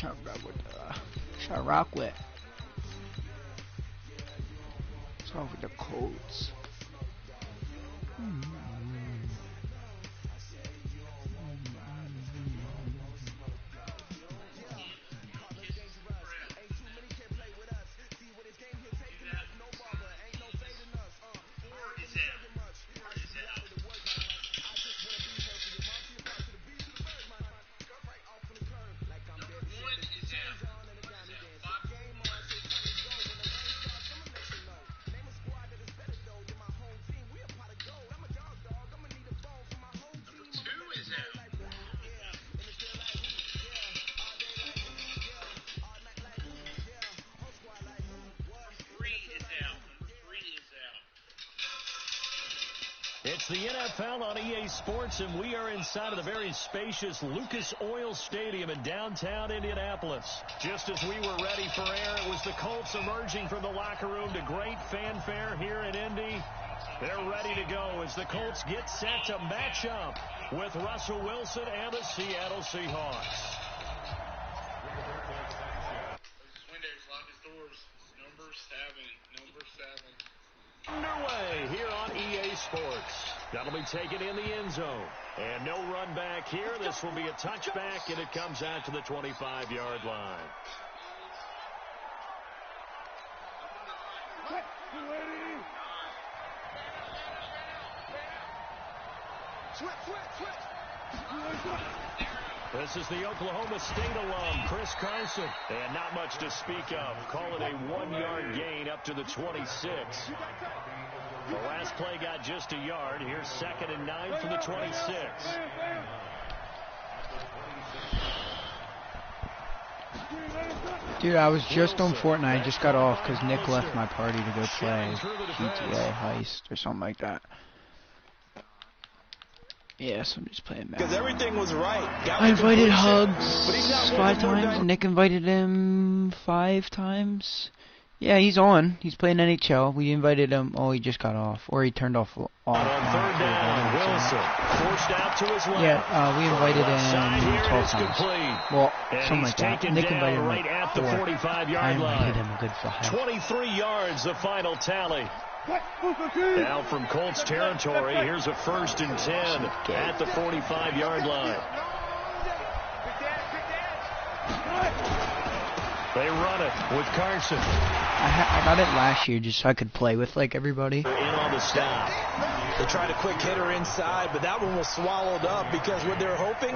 Should I rock with? Let's go with the Colts. It's the NFL on EA Sports, and we are inside of the very spacious Lucas Oil Stadium in downtown Indianapolis. Just as we were ready for air, it was the Colts emerging from the locker room to great fanfare here in Indy. They're ready to go as the Colts get set to match up with Russell Wilson and the Seattle Seahawks. Windows, lock his doors. Number 7. Underway here on EA Sports. That'll be taken in the end zone. And no run back here. This will be a touchback, and it comes out to the 25-yard line. This is the Oklahoma State alum, Chris Carson. And not much to speak of. Call it a 1-yard gain up to the 26. The last play got just a yard. Here's 2nd and 9 from the 26. Dude, I was just on Fortnite. I just got off because Nick left my party to go play GTA Heist or something like that. Yeah, so I'm just playing Madden. Because everything was right. I invited Hugs 5 times. Nick invited him 5 times. Yeah, he's on. He's playing NHL. We invited him. Oh, he just got off. Or he turned off. On 3rd down, Wilson forced out to his left. Yeah, we invited him 12 times. Well, something like that. Nick invited him right at the 45-yard line. I invited him a good 5. 23 yards, the final tally. Now from Colts territory, here's a 1st and 10 at the 45-yard line. They run it with Carson. I got it last year just so I could play with like everybody. In on the stop. They tried a quick hitter inside, but that one was swallowed up because what they're hoping,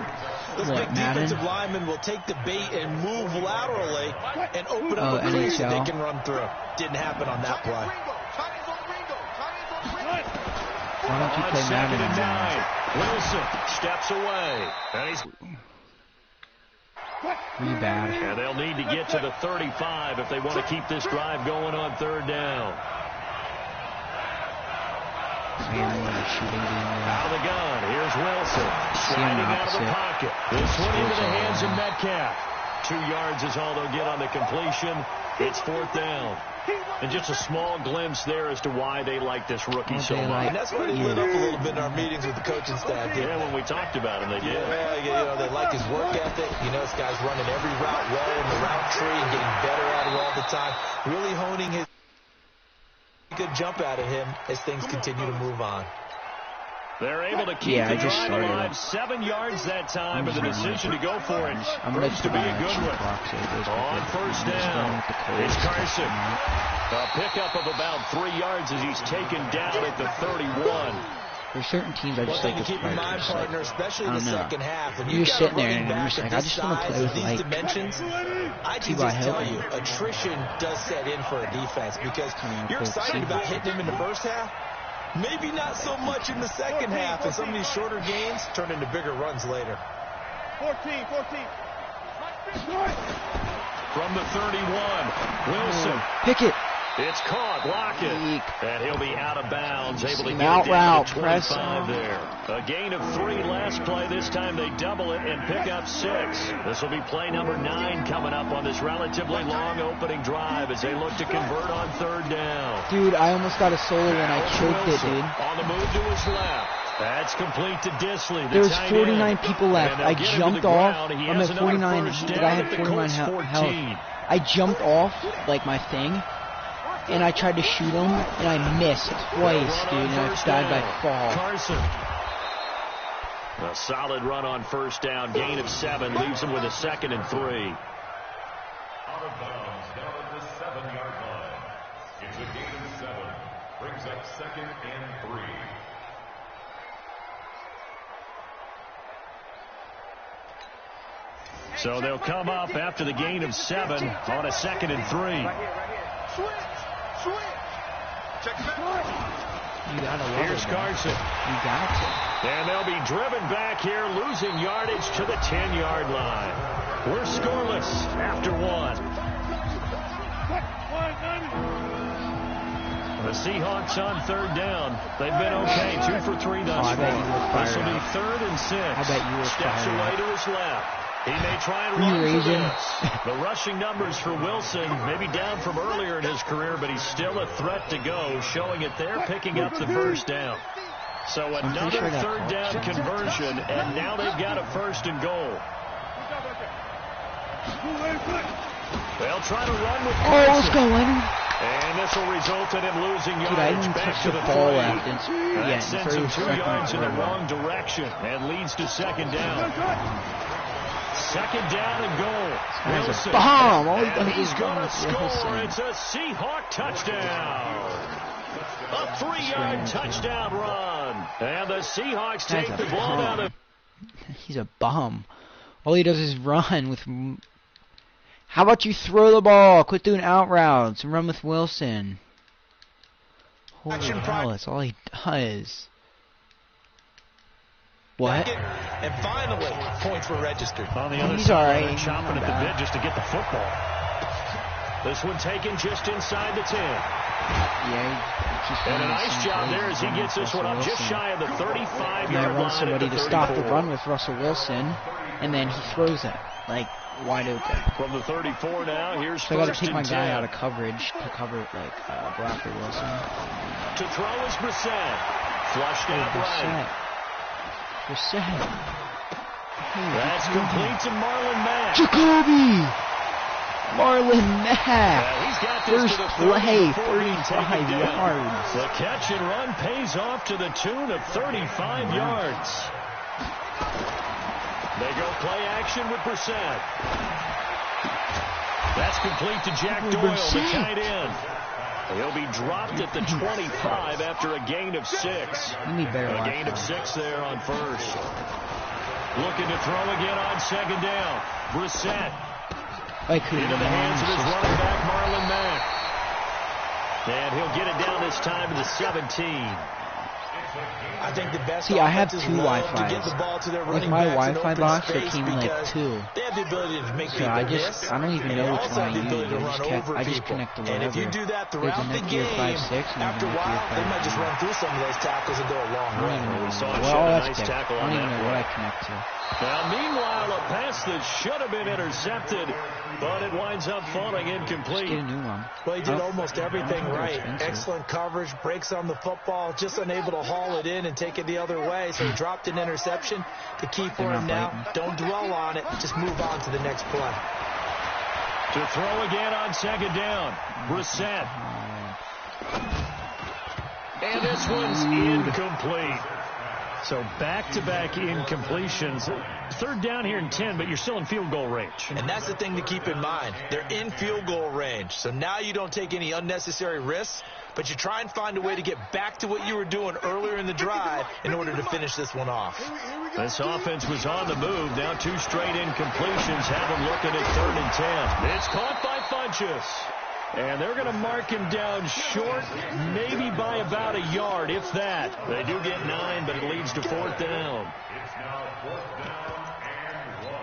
this big defensive lineman will take the bait and move laterally and open up a crease that they can run through. Didn't happen on that play. Why don't you play Madden? 2nd and 9. Wilson steps away. And he's really bad. And they'll need to get to the 35 if they want to keep this drive going on 3rd down. Out of the gun. Here's Wilson. Sliding out of the pocket. This one into the hands of Metcalf. 2 yards is all they'll get on the completion. It's 4th down. And just a small glimpse there as to why they like this rookie so much. And that's why they lit up a little bit in our meetings with the coaching staff. Yeah, when we talked about him, they did. Yeah, they like his work ethic. You know, this guy's running every route well in the route tree and getting better at it all the time. Really honing his good jump out of him as things continue to move on. They're able to keep the drive alive. 7 yards that time, but the decision to go for it proves to be a good one. On 1st down, it's Carson. A pickup of about 3 yards as he's taken down at the 31. There's certain teams I just like to keep in mind, partner, especially in the second half. When you're just sitting there and I'm just like, I just want to play with these dimensions. I can just tell you, attrition does set in for a defense because you're excited about hitting him in the first half. Maybe not so much in the second half, and some of these shorter gains turn into bigger runs later. 14. From the 31, Wilson. Pickett. It's caught, Lockett, and he'll be out of bounds, able to get out it down route, to 25 there. A gain of 3 last play. This time they double it and pick up 6. This will be play number 9 coming up on this relatively long opening drive as they look to convert on 3rd down. Dude, I almost got a solo when I choked it, dude. On the move to his left. That's complete to Disley. There was 49 people left. I jumped off. I'm at 49. The guy had 49 health. I jumped off, like my thing, and I tried to shoot him, and I missed twice, dude, and I died by fall. Carson. A solid run on first down. Gain of 7 leaves him with a 2nd and 3. Out of bounds, down at the 7-yard line. It's a gain of 7. Brings up 2nd and 3. So they'll come up after the gain of 7 on a 2nd and 3. You gotta love Here's it, Carson. You got to. And they'll be driven back here, losing yardage to the 10-yard line. We're scoreless after 1. The Seahawks on 3rd down. They've been okay, 2 for 3 thus far. This will be 3rd and 6. I bet you were Steps away to his left. He may try and run for this. The rushing numbers for Wilson may be down from earlier in his career, but he's still a threat to go, showing it there, picking up the first down. So another 3rd down conversion, and now they've got a 1st and goal. They'll try to run with Wilson. Let's go, Leonard. And this will result in him losing Dude, I yardage didn't back touch to the the ball 3. after. That sends him 2 yards in the row. wrong direction and leads to 2nd down. 2nd down and goal. That's Wilson. a bomb. All he And does he's is going run to with score. Wilson. It's a Seahawk touchdown. A 3-yard touchdown run. And the Seahawks take the ball out of... He's a bum. All he does is run with... How about you throw the ball? Quit doing out routes and run with Wilson. Holy hell, that's all he does. What? And finally, points were registered. On the other He's side, alright. chomping at the bit just to get the football. This one taken just inside the 10. Yeah, And a nice job there as he gets this one up just shy of the 35-yard line. I want somebody to stop the run with Russell Wilson, and then he throws it, like, wide open. From the 34 now, here's So I gotta first take my and guy 10. out of coverage to cover, like, Broccoli Wilson. To throw is Brissett. Flushed out right. Brissett. That's complete to Marlon Mack. Jacoby! Marlon Mack! He's got this First to the play, 35 yards. The catch and run pays off to the tune of 35 yards. They go play action with Brissett. That's complete to Jack Doyle, the tight end. He'll be dropped at the 25 after a gain of 6. A gain of 6 there on first. Looking to throw again on 2nd down. Brissett into the hands of his running back, Marlon Mack. And he'll get it down this time to the 17. I think the best I have two to get the Wi-Fis. ball to their With running my backs in Wi-Fi open box, there space came like because 2. They have the ability to make So people I miss. don't even and know they which also one I have the use. ability to run over I just people. connect to And if you whatever. do that There's throughout a the Netgear game, 5.6 and after a there's a while, Netgear they might just 5.9. run through some of those tackles and go a long I don't way. even know. We saw Well, a that's nice good. tackle I on don't even that know what one. I connect to. Now, meanwhile, a pass that should have been intercepted, but it winds up falling Just incomplete. get a new one. Well, he did almost everything They're right. expensive. Excellent coverage, breaks on the football, just unable to haul it in and take it the other way. So he dropped an interception. The key for They're him not now, biting. don't dwell on it. Just move on to the next play. To throw again on 2nd down. Brissett. And this one's incomplete. So back-to-back incompletions. 3rd down here and 10, but you're still in field goal range. And that's the thing to keep in mind. They're in field goal range. So now you don't take any unnecessary risks, but you try and find a way to get back to what you were doing earlier in the drive in order to finish this one off. This offense was on the move. Now 2 straight incompletions have them looking at 3rd and 10. It's caught by Funchess. And they're going to mark him down short, maybe by about a yard, if that. They do get 9, but it leads to 4th down. It's now 4th down and 1.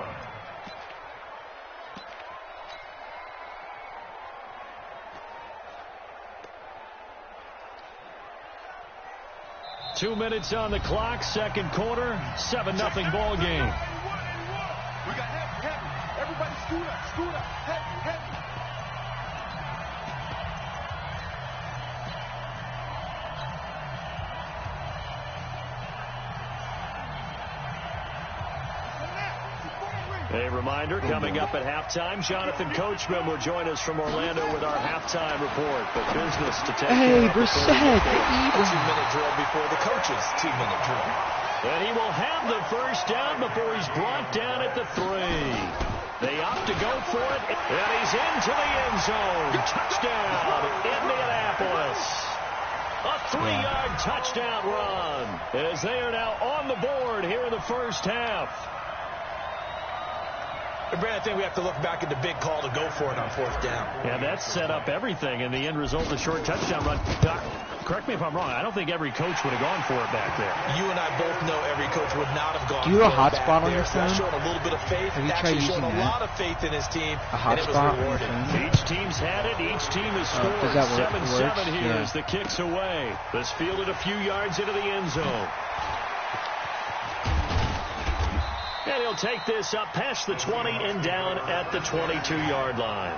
2 minutes on the clock, 2nd quarter, 7-0 ball game. We got heavy. Everybody scoot up, heavy. A reminder, coming up at halftime, Jonathan Coachman will join us from Orlando with our halftime report. But business to take care of. Brissett, a 2-minute drill before the coach's 2-minute drill. And he will have the first down before he's brought down at the 3. They opt to go for it, and he's into the end zone. Touchdown, Indianapolis. A 3-yard touchdown run as they are now on the board here in the first half. Brad, I think we have to look back at the big call to go for it on 4th down. Yeah, that set up everything, and the end result, the short touchdown run. Correct me if I'm wrong. I don't think every coach would have gone for it back there. You and I both know every coach would not have gone for it. Do you have a hotspot on your phone? He's showing a little bit of faith. Have you tried using showing a that? lot of faith in his team. A hotspot on your phone? Each team's had it. Each team has scored. Does that 7-7 here yeah. as the kick's away. This fielded a few yards into the end zone. And he'll take this up past the 20 and down at the 22-yard line.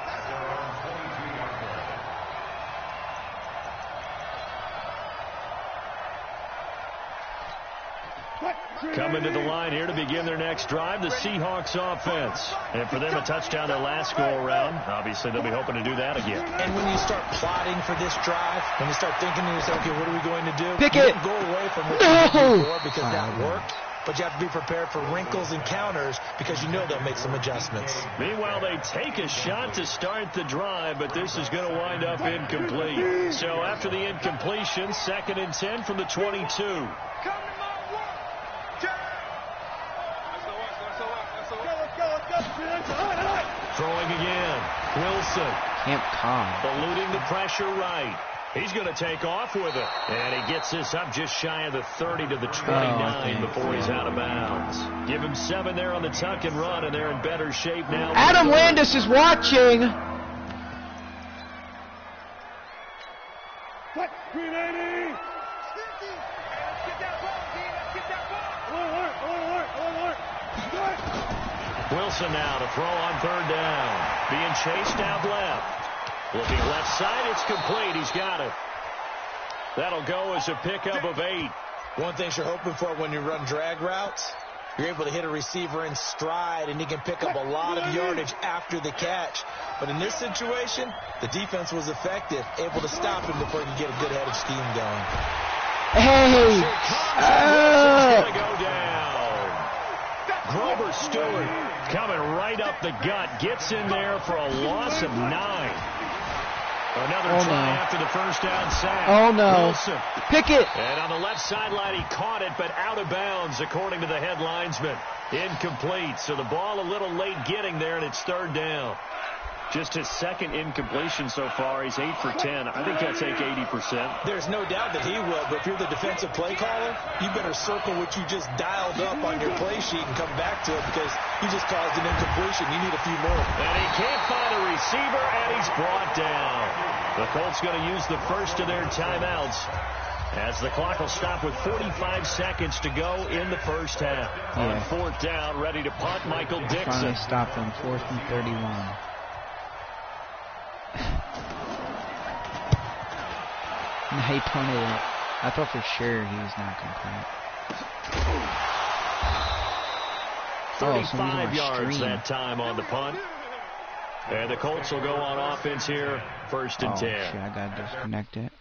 Coming to the line here to begin their next drive, the Seahawks offense. And for them, a touchdown their last go-around. Obviously, they'll be hoping to do that again. And when you start plotting for this drive, when you start thinking to yourself, okay, what are we going to do? Pick it! Go away from what you did before because that worked. But you have to be prepared for wrinkles and counters because you know they'll make some adjustments. Meanwhile, they take a shot to start the drive, but this is going to wind up incomplete. So after the incompletion, 2nd and 10 from the 22. Throwing again. Wilson. Camp Todd. Eluding the pressure right. He's going to take off with it. And he gets this up just shy of the 30 to the 29 before he's out of bounds. Give him 7 there on the tuck and run, and they're in better shape now. Adam Landis is watching. What? 380. Wilson now to throw on 3rd down. Being chased out left. Looking left side, it's complete. He's got it. That'll go as a pickup of 8. One thing you're hoping for when you run drag routes, you're able to hit a receiver in stride, and he can pick up a lot of yardage after the catch. But in this situation, the defense was effective, able to stop him before he could get a good head of steam going. Hey! Going to go down. Grover Stewart coming right up the gut. Gets in there for a loss of 9. Another try after the first down sack. Oh, no. Wilson. Pickett. And on the left sideline, he caught it, but out of bounds, according to the head linesman. Incomplete. So the ball a little late getting there, and it's 3rd down. Just his 2nd incompletion so far. He's 8 for 10. I think he'll take 80%. There's no doubt that he will, but if you're the defensive play caller, you better circle what you just dialed up on your play sheet and come back to it because he just caused an incompletion. You need a few more. And he can't find a receiver, and he's brought down. The Colts going to use the first of their timeouts as the clock will stop with 45 seconds to go in the first half. On 4th down, ready to punt, Michael Dixon. Finally stopped him, 4th and 31. And he punted it. I thought for sure he was not going to punt. 35 yards that time on the punt. And the Colts will go on offense here, 1st and 10. Shit, I got to disconnect it.